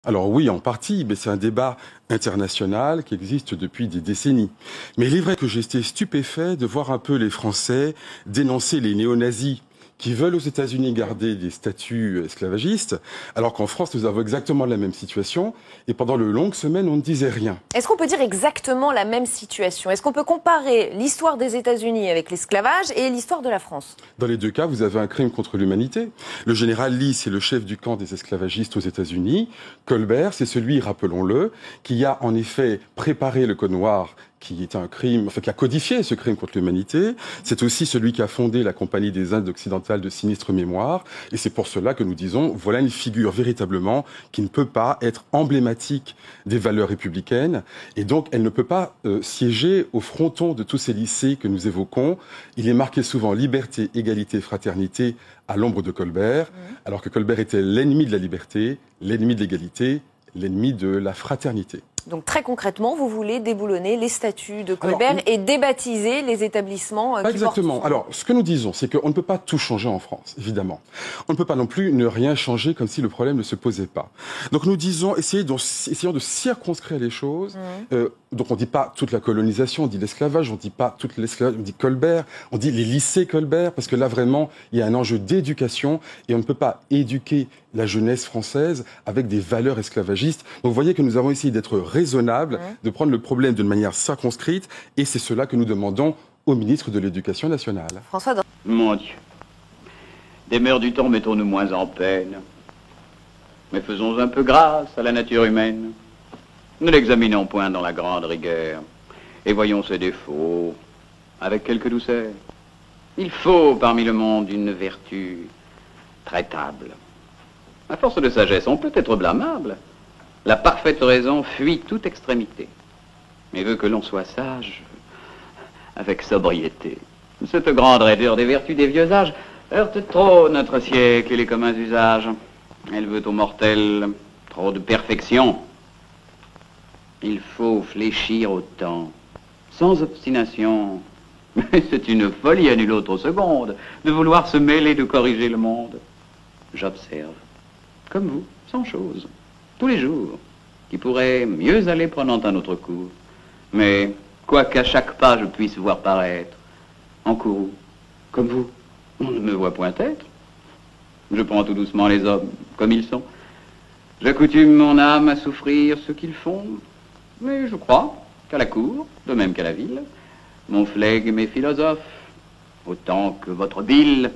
Alors oui, en partie, mais c'est un débat international qui existe depuis des décennies. Mais il est vrai que j'ai été stupéfait de voir un peu les Français dénoncer les néo-nazis qui veulent aux États-Unis garder des statuts esclavagistes, alors qu'en France, nous avons exactement la même situation, et pendant de longues semaines, on ne disait rien. Est-ce qu'on peut dire exactement la même situation? Est-ce qu'on peut comparer l'histoire des États-Unis avec l'esclavage et l'histoire de la France? Dans les deux cas, vous avez un crime contre l'humanité. Le général Lee, c'est le chef du camp des esclavagistes aux États-Unis. Colbert, c'est celui, rappelons-le, qui a en effet préparé le Code noir, qui est un crime, enfin qui a codifié ce crime contre l'humanité. C'est aussi celui qui a fondé la Compagnie des Indes occidentales de sinistre mémoire. Et c'est pour cela que nous disons, voilà une figure véritablement qui ne peut pas être emblématique des valeurs républicaines. Et donc, elle ne peut pas siéger au fronton de tous ces lycées que nous évoquons. Il est marqué souvent liberté, égalité, fraternité à l'ombre de Colbert, alors que Colbert était l'ennemi de la liberté, l'ennemi de l'égalité, l'ennemi de la fraternité. Donc très concrètement, vous voulez déboulonner les statuts de Colbert et débaptiser les établissements qui exactement. Alors, ce que nous disons, c'est qu'on ne peut pas tout changer en France, évidemment. On ne peut pas non plus ne rien changer comme si le problème ne se posait pas. Donc nous disons, essayons de circonscrire les choses. Donc on ne dit pas toute la colonisation, on dit l'esclavage, on ne dit pas toute l'esclavage, on dit Colbert, on dit les lycées Colbert, parce que là vraiment, il y a un enjeu d'éducation et on ne peut pas éduquer la jeunesse française avec des valeurs esclavagistes. Donc vous voyez que nous avons essayé d'être raisonnables, de prendre le problème d'une manière circonscrite, et c'est cela que nous demandons au ministre de l'Éducation nationale. François Dor- Mon Dieu, des mœurs du temps mettons-nous moins en peine, mais faisons un peu grâce à la nature humaine. Ne l'examinons point dans la grande rigueur, et voyons ses défauts avec quelque douceur. Il faut parmi le monde une vertu traitable. À force de sagesse, on peut être blâmable. La parfaite raison fuit toute extrémité, mais veut que l'on soit sage avec sobriété. Cette grande raideur des vertus des vieux âges heurte trop notre siècle et les communs usages. Elle veut aux mortels trop de perfection. Il faut fléchir au temps, sans obstination. Mais c'est une folie à nulle autre seconde de vouloir se mêler de corriger le monde. J'observe, comme vous, sans chose, tous les jours, qui pourrait mieux aller prenant un autre cours. Mais, quoiqu'à chaque pas je puisse voir paraître, en courroux, comme vous, on ne me voit point être. Je prends tout doucement les hommes comme ils sont. J'accoutume mon âme à souffrir ce qu'ils font, mais je crois qu'à la cour, de même qu'à la ville, mon flegme est philosophe, autant que votre bile.